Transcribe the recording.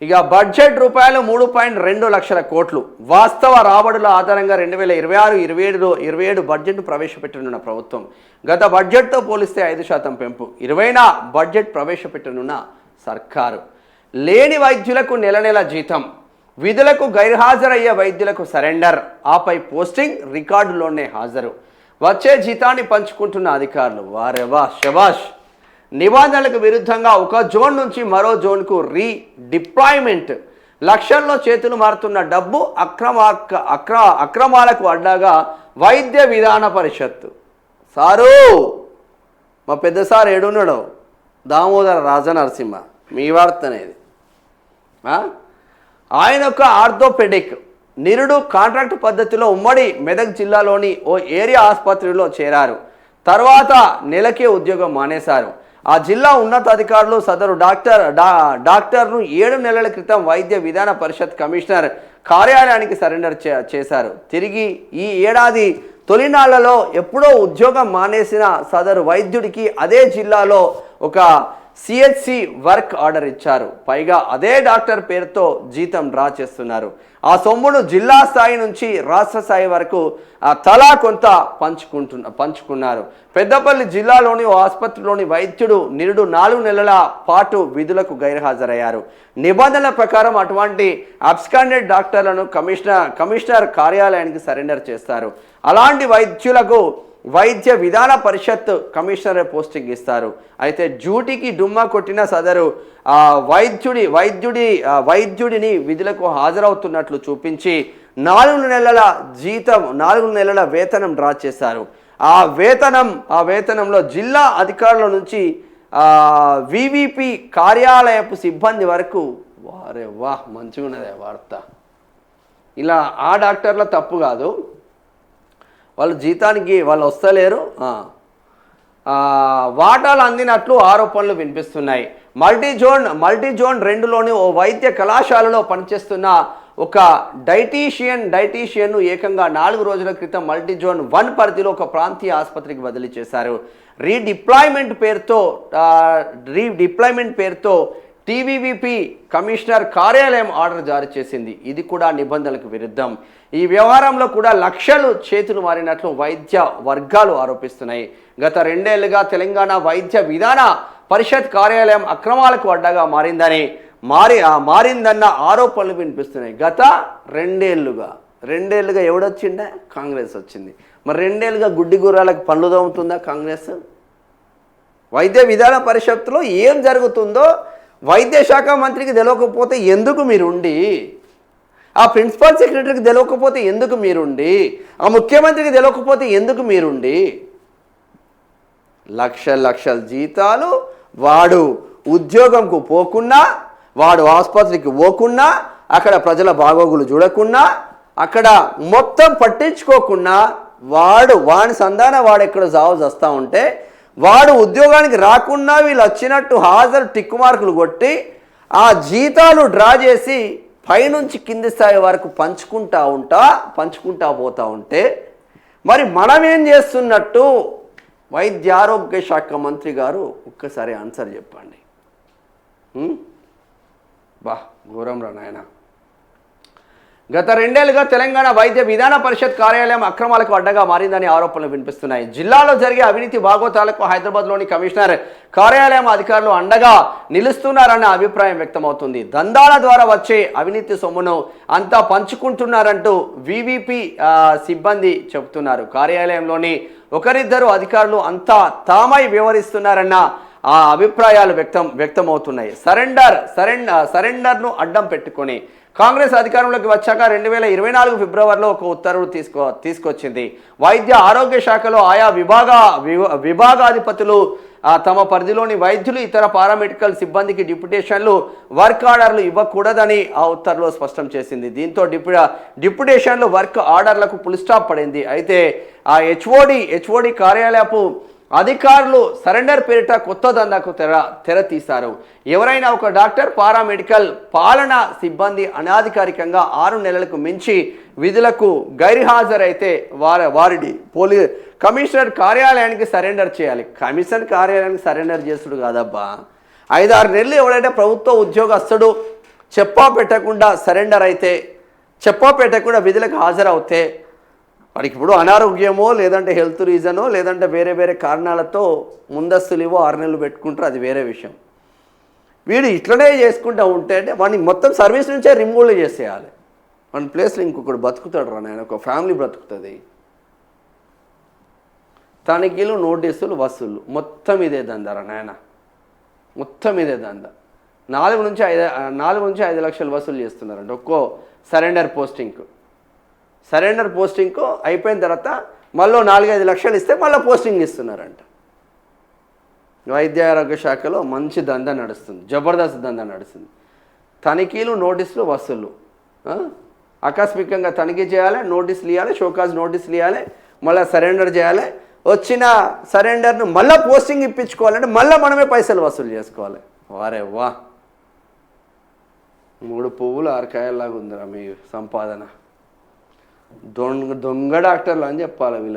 ఇక బడ్జెట్ రూపాయలు 3.2 లక్షల కోట్లు. వాస్తవ రాబడుల ఆధారంగా 2026-27 బడ్జెట్ను ప్రవేశపెట్టనున్న ప్రభుత్వం. గత బడ్జెట్తో పోలిస్తే 5% పెంపు. 20న బడ్జెట్ ప్రవేశపెట్టనున్న సర్కారు. లేని వైద్యులకు నెల జీతం, విధులకు గైర్హాజరయ్యే వైద్యులకు సరెండర్, ఆపై పోస్టింగ్, రికార్డులోనే హాజరు. వచ్చే జీతాన్ని పంచుకుంటున్న అధికారులు. వారెవా శబాష్. నిబంధనలకు విరుద్ధంగా ఒక జోన్ నుంచి మరో జోన్కు రీడిప్లాయ్మెంట్. లక్షల్లో చేతులు మారుతున్న డబ్బు అక్రమాలకు అడ్డాగా వైద్య విధాన పరిషత్తు. సారు మా పెద్ద సార్ ఏడున్నాడు, దామోదర రాజనరసింహ, మీ వార్త అనేది. ఆయన ఒక ఆర్థోపెడిక్ నిరుడు కాంట్రాక్ట్ పద్ధతిలో ఉమ్మడి మెదక్ జిల్లాలోని ఓ ఏరియా ఆసుపత్రిలో చేరారు. తర్వాత నెలకే ఉద్యోగం మానేశారు. ఆ జిల్లా ఉన్నతాధికారులు సదరు డాక్టర్ను 7 నెలల క్రితం వైద్య విధాన పరిషత్ కమిషనర్ కార్యాలయానికి సరెండర్ చేశారు. తిరిగి ఈ ఏడాది తొలినాళ్లలో ఎప్పుడో ఉద్యోగం మానేసిన సదరు వైద్యుడికి అదే జిల్లాలో ఒక సిహెచ్సి వర్క్ ఆర్డర్ ఇచ్చారు. పైగా అదే డాక్టర్ పేరుతో జీతం డ్రా చేస్తున్నారు. ఆ సొమ్మును జిల్లా స్థాయి నుంచి రాష్ట్ర స్థాయి వరకు తలా కొంత పంచుకున్నారు. పెద్దపల్లి జిల్లాలోని ఓ ఆసుపత్రిలోని వైద్యుడు నిరుడు 4 నెలల పాటు విధులకు గైర్హాజరయ్యారు. నిబంధనల ప్రకారం అటువంటి అబ్స్కాండెడ్ డాక్టర్లను కమిషనర్ కార్యాలయానికి సరెండర్ చేస్తారు. అలాంటి వైద్యులకు వైద్య విధాన పరిషత్ కమిషనర్ పోస్టింగ్ ఇస్తారు. అయితే డ్యూటీకి డుమ్మా కొట్టిన సదరు వైద్యుడిని విధులకు హాజరవుతున్నట్లు చూపించి 4 నెలల జీతం, 4 నెలల వేతనం డ్రా చేశారు. ఆ వేతనంలో జిల్లా అధికారుల నుంచి వివిపి కార్యాలయపు సిబ్బంది వరకు. వారే వాహ్, మంచిగా ఉన్నదే వార్త. ఇలా ఆ డాక్టర్ల తప్పు కాదు, వాళ్ళు జీతానికి వాళ్ళు వస్తలేరు, వాటాలు అందినట్లు ఆరోపణలు వినిపిస్తున్నాయి. మల్టీజోన్ 2లోని ఓ వైద్య కళాశాలలో పనిచేస్తున్న ఒక డైటీషియన్ను ఏకంగా 4 రోజుల క్రితం మల్టీజోన్ 1 పరిధిలో ఒక ప్రాంతీయ ఆసుపత్రికి బదిలీ చేశారు. రీడిప్లాయ్మెంట్ పేరుతో టీవీవీపీ కమిషనర్ కార్యాలయం ఆర్డర్ జారీ చేసింది. ఇది కూడా నిబంధనలకు విరుద్ధం. ఈ వ్యవహారంలో కూడా లక్షలు చేతులు మారినట్లు వైద్య వర్గాలు ఆరోపిస్తున్నాయి. గత 2 ఏళ్లుగా తెలంగాణ వైద్య విధాన పరిషత్ కార్యాలయం అక్రమాలకు అడ్డగా మారిందన్న ఆరోపణలు వినిపిస్తున్నాయి. గత 2 ఏళ్లుగా ఎవడొచ్చిండే? కాంగ్రెస్ వచ్చింది. మరి 2 ఏళ్లుగా గుడ్డి గుర్రాలకు పనులు దమ్ముతుందా కాంగ్రెస్? వైద్య విధాన పరిషత్తులో ఏం జరుగుతుందో వైద్య శాఖ మంత్రికి తెలియకపోతే ఎందుకు మీరుండి, ఆ ప్రిన్సిపల్ సెక్రటరీకి తెలియకపోతే ఎందుకు మీరుండి, ఆ ముఖ్యమంత్రికి తెలియకపోతే ఎందుకు మీరుండి? లక్షల జీతాలు, వాడు ఉద్యోగంకు పోకున్నా, వాడు ఆసుపత్రికి పోకున్నా, అక్కడ ప్రజల బాగోగులు చూడకున్నా, అక్కడ మొత్తం పట్టించుకోకుండా వాని సంధాన వాడెక్కడ జాబ్ చేస్తూ ఉంటే, వాడు ఉద్యోగానికి రాకుండా వీళ్ళు వచ్చినట్టు హాజరు టిక్కు మార్కులు కొట్టి ఆ జీతాలు డ్రా చేసి పైనుంచి కింది స్థాయి వరకు పంచుకుంటా పోతూ ఉంటే మరి మనం ఏం చేస్తున్నట్టు? వైద్య ఆరోగ్య శాఖ మంత్రి గారు ఒక్కసారి ఆన్సర్ చెప్పండి. ఘోరం రా నాయన. గత 2 ఏళ్లుగా తెలంగాణ వైద్య విధాన పరిషత్ కార్యాలయం అక్రమాలకు అడ్డగా మారిందని ఆరోపణలు వినిపిస్తున్నాయి. జిల్లాలో జరిగే అవినీతి భాగోతాలకు హైదరాబాద్లోని కమిషనర్ కార్యాలయం అధికారులు అండగా నిలుస్తున్నారన్న అభిప్రాయం వ్యక్తమవుతుంది. దందాల ద్వారా వచ్చే అవినీతి సొమ్మును అంతా పంచుకుంటున్నారంటూ వివిపి సిబ్బంది చెబుతున్నారు. కార్యాలయంలోని ఒకరిద్దరు అధికారులు అంతా తామై వ్యవహరిస్తున్నారన్న ఆ అభిప్రాయాలు వ్యక్తమవుతున్నాయి. సరెండర్ను అడ్డం పెట్టుకొని కాంగ్రెస్ అధికారంలోకి వచ్చాక 2024 ఫిబ్రవరిలో ఒక ఉత్తర్వులు తీసుకొచ్చింది. వైద్య ఆరోగ్య శాఖలో ఆయా విభాగాధిపతులు తమ పరిధిలోని వైద్యులు, ఇతర పారామెడికల్ సిబ్బందికి డిప్యుటేషన్లు, వర్క్ ఆర్డర్లు ఇవ్వకూడదని ఆ ఉత్తర్వులో స్పష్టం చేసింది. దీంతో డిప్యుటేషన్లు, వర్క్ ఆర్డర్లకు ఫుల్ స్టాప్ పడింది. అయితే ఆ హెచ్ఓడి కార్యాలయపు అధికారులు సరెండర్ పేరిట కొత్త దందాకు తెర తీశారు. ఎవరైనా ఒక డాక్టర్, పారామెడికల్, పాలనా సిబ్బంది అనాధికారికంగా 6 నెలలకు మించి విధులకు గైర్హాజరైతే వారిని కమిషనర్ కార్యాలయానికి సరెండర్ చేయాలి. కమిషనర్ కార్యాలయానికి సరెండర్ చేసుడు కాదబ్బా. 5-6 నెలలు ఎవడైతే ప్రభుత్వ ఉద్యోగస్తుడు చెప్పా పెట్టకుండా సరెండర్ అయితే, చెప్పా పెట్టకుండా విధులకు హాజరవుతే, వాడికి ఇప్పుడు అనారోగ్యమో లేదంటే హెల్త్ రీజనో లేదంటే వేరే వేరే కారణాలతో ముందస్తులేవో 6 నెలలు పెట్టుకుంటారు, అది వేరే విషయం. వీడు ఇట్లనే చేసుకుంటూ ఉంటే అంటే వాడిని మొత్తం సర్వీస్ నుంచే రిమూవ్ చేసేయాలి. మన ప్లేస్లో ఇంకొకడు బతుకుతాడు రా నాయన, ఒక ఫ్యామిలీ బ్రతుకుతుంది. తనిఖీలు, నోటీసులు, వసూళ్ళు మొత్తం ఇదే దందా రా నాయన, మొత్తం ఇదే దందా. 4 నుంచి 5 లక్షలు వసూలు చేస్తున్నారంట ఒక్కో సరెండర్ పోస్టింగ్కు. సరెండర్ పోస్టింగ్కు అయిపోయిన తర్వాత మళ్ళీ 4-5 లక్షలు ఇస్తే మళ్ళీ పోస్టింగ్ ఇస్తున్నారంట. వైద్య ఆరోగ్య శాఖలో మంచి దందా నడుస్తుంది, జబర్దస్త్ దందా నడుస్తుంది. తనిఖీలు, నోటీసులు, వసూళ్ళు. ఆకస్మికంగా తనిఖీ చేయాలి, నోటీసులు ఇవ్వాలి, షోకాజ్ నోటీసులు ఇవ్వాలి, మళ్ళీ సరెండర్ చేయాలి. వచ్చిన సరెండర్ను మళ్ళీ పోస్టింగ్ ఇప్పించుకోవాలంటే మళ్ళీ మనమే పైసలు వసూలు చేసుకోవాలి. వారే వా, 3 పువ్వులు 6 కాయల్లాగా ఉందిరా మీ సంపాదన. దొంగ డాక్టర్లు అని చెప్పాలి వీళ్ళు.